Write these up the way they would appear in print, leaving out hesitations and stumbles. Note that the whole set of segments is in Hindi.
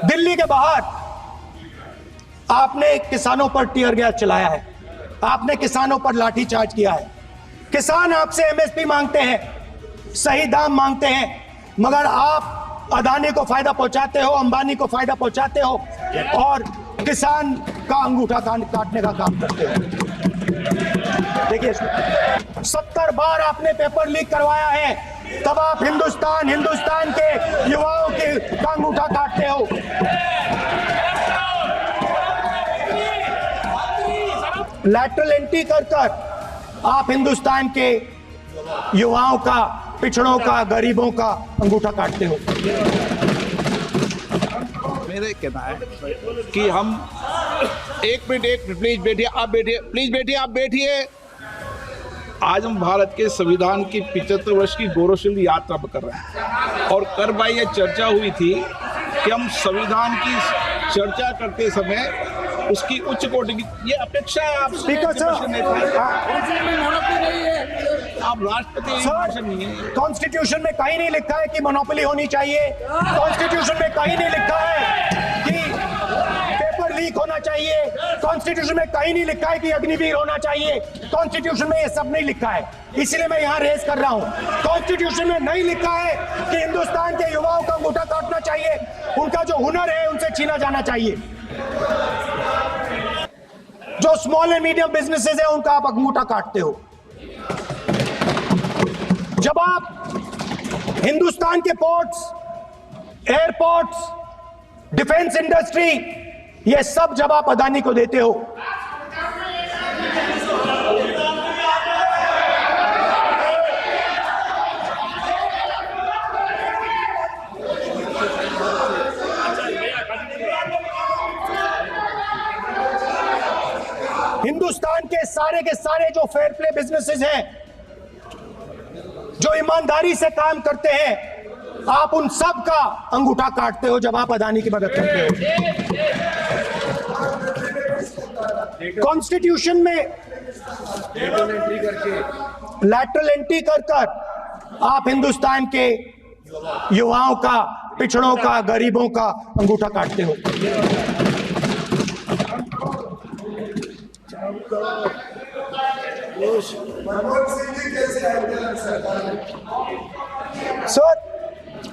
दिल्ली के बाहर आपने किसानों पर टीयर गैस चलाया है, आपने किसानों पर लाठीचार्ज किया है। किसान आपसे एमएसपी मांगते हैं, सही दाम मांगते हैं, मगर आप अदानी को फायदा पहुंचाते हो, अंबानी को फायदा पहुंचाते हो और किसान का अंगूठा काटने का काम करते हो। देखिए 70 बार आपने पेपर लीक करवाया है, तब आप हिंदुस्तान के युवाओं के अंगूठा काटते हो। लैटरल एंट्री कर आप हिंदुस्तान के युवाओं का, पिछड़ों का, गरीबों का अंगूठा काटते हो। मेरा कहना है कि हम एक मिनट प्लीज बैठिए, आप बैठिए, प्लीज बैठिए, आप बैठिए। आज हम भारत के संविधान की 75 वर्ष की गौरवशाली यात्रा कर रहे हैं और कर भाई ये चर्चा हुई थी कि हम संविधान की चर्चा करते समय उसकी उच्च कोटि की ये अपेक्षा है। आप स्पीकर सर, आप राष्ट्रपति नहीं है। कॉन्स्टिट्यूशन में कहीं नहीं लिखा है कि मोनोपोली होनी चाहिए। कॉन्स्टिट्यूशन में कहीं नहीं लिखा है कि पेपर लीक होना चाहिए। कॉन्स्टिट्यूशन में कहीं नहीं लिखा है कि अग्निवीर होना चाहिए। कॉन्स्टिट्यूशन में ये सब नहीं लिखा है, इसलिए मैं यहाँ रेस कर रहा हूँ। कॉन्स्टिट्यूशन में नहीं लिखा है कि हिंदुस्तान के युवाओं का अंगूठा काटना चाहिए, उनका जो हुनर है उनसे छीना जाना चाहिए। जो स्मॉल एंड मीडियम बिजनेसेस है उनका आप अंगूठा काटते हो। जब आप हिंदुस्तान के पोर्ट्स, एयरपोर्ट्स, डिफेंस इंडस्ट्री, ये सब जब आप अदानी को देते हो, हिंदुस्तान के सारे जो फेयर प्ले बिजनेसेस हैं, जो ईमानदारी से काम करते हैं, आप उन सब का अंगूठा काटते हो जब आप अदानी की मदद करते हो। कॉन्स्टिट्यूशन में लैटरल एंट्री कर आप हिंदुस्तान के युवाओं का, पिछड़ों का, गरीबों का अंगूठा काटते हो। सर,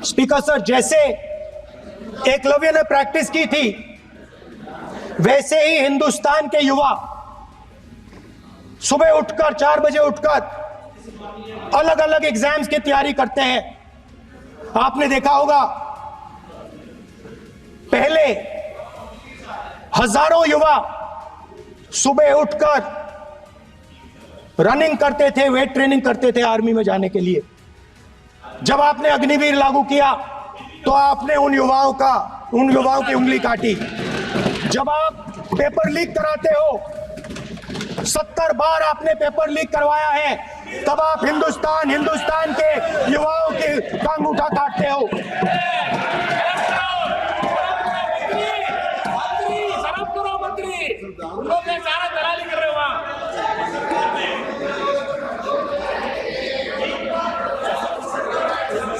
स्पीकर सर, जैसे एकलव्य ने प्रैक्टिस की थी, वैसे ही हिंदुस्तान के युवा सुबह उठकर 4 बजे उठकर अलग अलग एग्जाम्स की तैयारी करते हैं। आपने देखा होगा पहले हजारों युवा सुबह उठकर रनिंग करते थे, वेट ट्रेनिंग करते थे आर्मी में जाने के लिए। जब आपने अग्निवीर लागू किया तो आपने उन युवाओं की उंगली काटी। जब आप पेपर लीक कराते हो, 70 बार आपने पेपर लीक करवाया है, तब आप हिंदुस्तान के युवाओं के अंगूठा काटते हो।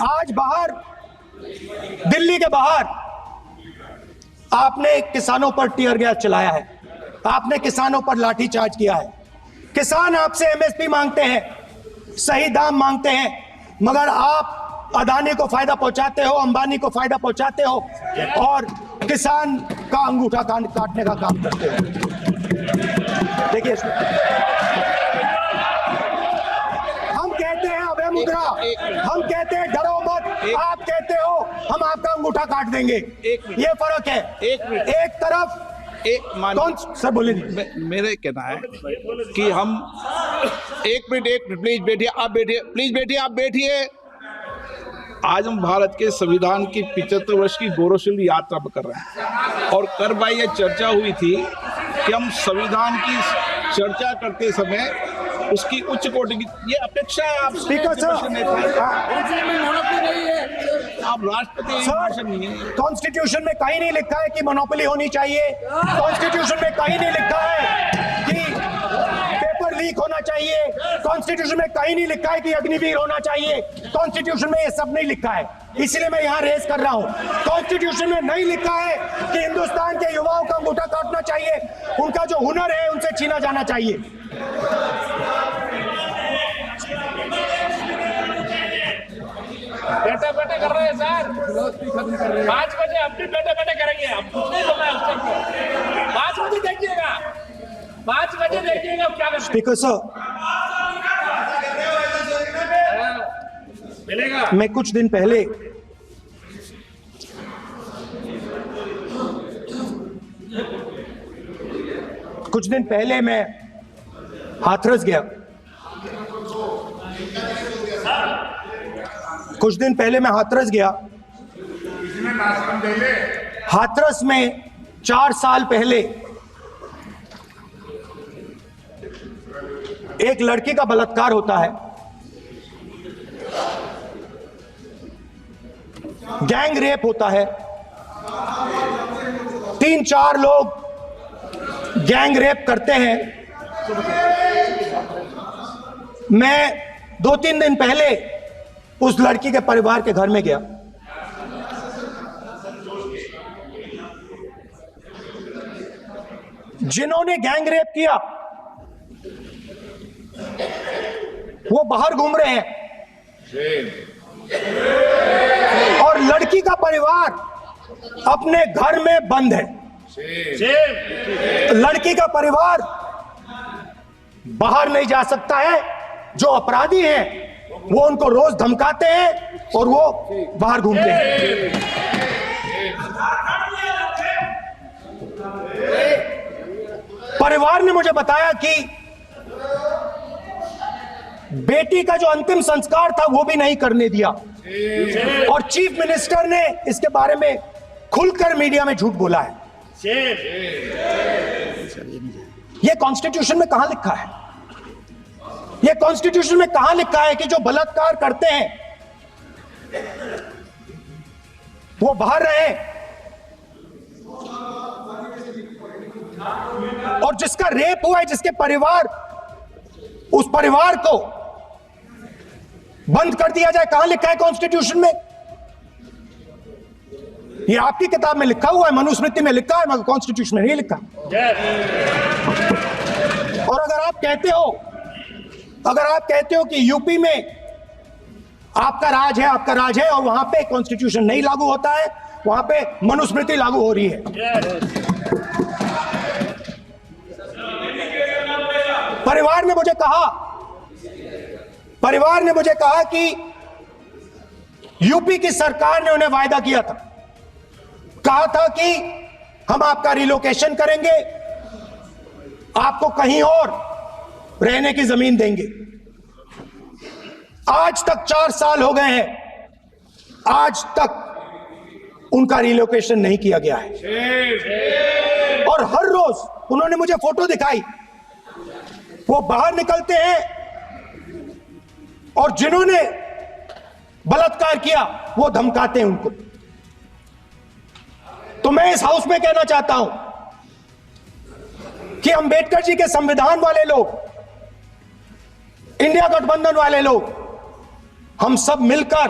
आज बाहर, दिल्ली के बाहर आपने किसानों पर टीयर गैस चलाया है, आपने किसानों पर लाठीचार्ज किया है। किसान आपसे एमएसपी मांगते हैं, सही दाम मांगते हैं, मगर आप अदानी को फायदा पहुंचाते हो, अंबानी को फायदा पहुंचाते हो और किसान का अंगूठा काटने का काम करते हो। देखिए, हम कहते हैं अभय मुद्रा, हम कहते हैं डरो मत, आप कहते हो हम आपका अंगूठा काट देंगे। ये फर्क है। एक तरफ कौन सर बोले, मेरा कहना है कि हम एक मिनट प्लीज बैठिए, आप बैठिए, प्लीज बैठिए, आप बैठिए। आज हम भारत के संविधान की 75 वर्ष की गौरवशाली यात्रा कर रहे हैं और कर भाई ये चर्चा हुई थी कि हम संविधान की चर्चा करते समय उसकी उच्च कोटि की ये अपेक्षा है। आप स्पीकर सर, आप राष्ट्रपति नहीं है। कॉन्स्टिट्यूशन में कहीं नहीं लिखा है कि मोनोपोली होनी चाहिए। कॉन्स्टिट्यूशन में कहीं नहीं लिखा है कि पेपर शहीद होना चाहिए, कॉन्स्टिट्यूशन में कहीं नहीं लिखा है कि अग्निवीर होना चाहिए, कॉन्स्टिट्यूशन में ये सब नहीं लिखा है। इसलिए मैं यहां रेस कर रहा हूं। कॉन्स्टिट्यूशन में नहीं लिखा है कि हिंदुस्तान के युवाओं का अंगूठा काटना चाहिए, उनका जो हुनर है उनसे छीना जाना चाहिए। बेटा बेटा कर रहे हैं सर, 5 बजे हम भी बेटे बेटे करेंगे, हम कुछ नहीं बोला है उसको। 5 बजे देखिएगा, 5 बजे देखिएगा क्या करते स्पीकर सर, मिलेगा। मैं कुछ दिन पहले मैं हाथरस गया। हाथरस में 4 साल पहले एक लड़की का बलात्कार होता है। गैंग रेप होता है। 3-4 लोग गैंग रेप करते हैं। मैं 2-3 दिन पहले उस लड़की के परिवार के घर में गया। जिन्होंने गैंग रेप किया वो बाहर घूम रहे हैं और लड़की का परिवार अपने घर में बंद है। लड़की का परिवार बाहर नहीं जा सकता है। जो अपराधी हैं वो उनको रोज धमकाते हैं और वो बाहर घूमते हैं। परिवार ने मुझे बताया कि बेटी का जो अंतिम संस्कार था वो भी नहीं करने दिया और चीफ मिनिस्टर ने इसके बारे में खुलकर मीडिया में झूठ बोला है। ये कॉन्स्टिट्यूशन में कहां लिखा है? ये कॉन्स्टिट्यूशन में कहां लिखा है कि जो बलात्कार करते हैं वो बाहर रहे और जिसका रेप हुआ है, जिसके परिवार, उस परिवार को बंद कर दिया जाए? कहां लिखा है कॉन्स्टिट्यूशन में? ये आपकी किताब में लिखा हुआ है, मनुस्मृति में लिखा है, मगर कॉन्स्टिट्यूशन में नहीं लिखा। और अगर आप कहते हो कि यूपी में आपका राज है और वहां पे कॉन्स्टिट्यूशन नहीं लागू होता है, वहां पे मनुस्मृति लागू हो रही है। परिवार ने मुझे कहा कि यूपी की सरकार ने उन्हें वायदा किया था, कहा था कि हम आपका रिलोकेशन करेंगे, आपको कहीं और रहने की जमीन देंगे। आज तक 4 साल हो गए हैं, आज तक उनका रिलोकेशन नहीं किया गया है। और हर रोज उन्होंने मुझे फोटो दिखाई, वो बाहर निकलते हैं और जिन्होंने बलात्कार किया वो धमकाते हैं उनको। तो मैं इस हाउस में कहना चाहता हूं कि अंबेडकर जी के संविधान वाले लोग, इंडिया गठबंधन वाले लोग, हम सब मिलकर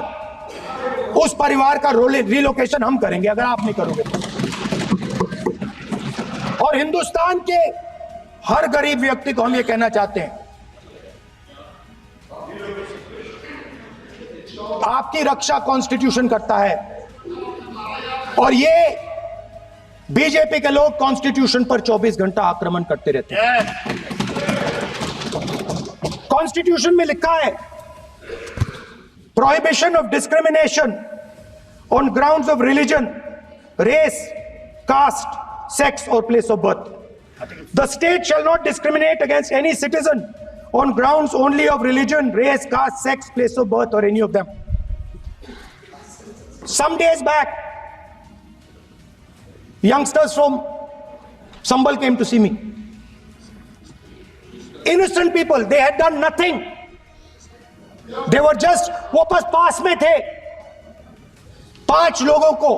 उस परिवार का रिलोकेशन हम करेंगे अगर आप नहीं करोगे तो। और हिंदुस्तान के हर गरीब व्यक्ति को हम ये कहना चाहते हैं, आपकी रक्षा कॉन्स्टिट्यूशन करता है और ये बीजेपी के लोग कॉन्स्टिट्यूशन पर 24 घंटा आक्रमण करते रहते हैं। कॉन्स्टिट्यूशन में लिखा है prohibition of discrimination on grounds of religion, race, caste, sex और place of birth. The state shall not discriminate against any citizen on grounds only of religion, race, caste, sex, place of birth, or any of them. Some days back, youngsters from Sambal came to see me. Innocent people, they had done nothing. They were just, वो बस पास में थे, 5 लोगों को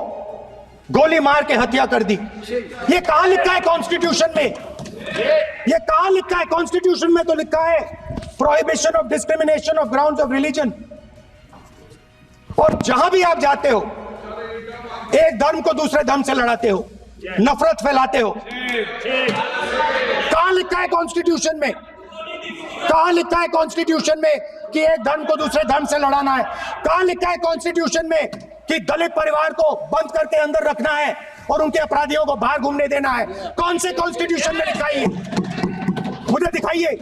गोली मार के हत्या कर दी। ये कहां लिखा है कॉन्स्टिट्यूशन में? ये कहां लिखा है? कॉन्स्टिट्यूशन में तो लिखा है prohibition of discrimination of grounds of religion. और जहां भी आप जाते हो, एक धर्म को दूसरे धर्म से लड़ाते हो, नफरत फैलाते हो। कहां लिखा है कॉन्स्टिट्यूशन में? कहां लिखा है कॉन्स्टिट्यूशन में कि एक धर्म को दूसरे धर्म से लड़ाना है? कहां लिखा है कॉन्स्टिट्यूशन में कि दलित परिवार को बंद करके अंदर रखना है और उनके अपराधियों को बाहर घूमने देना है? कौन से कॉन्स्टिट्यूशन में लिखा है? मुझे दिखाइए।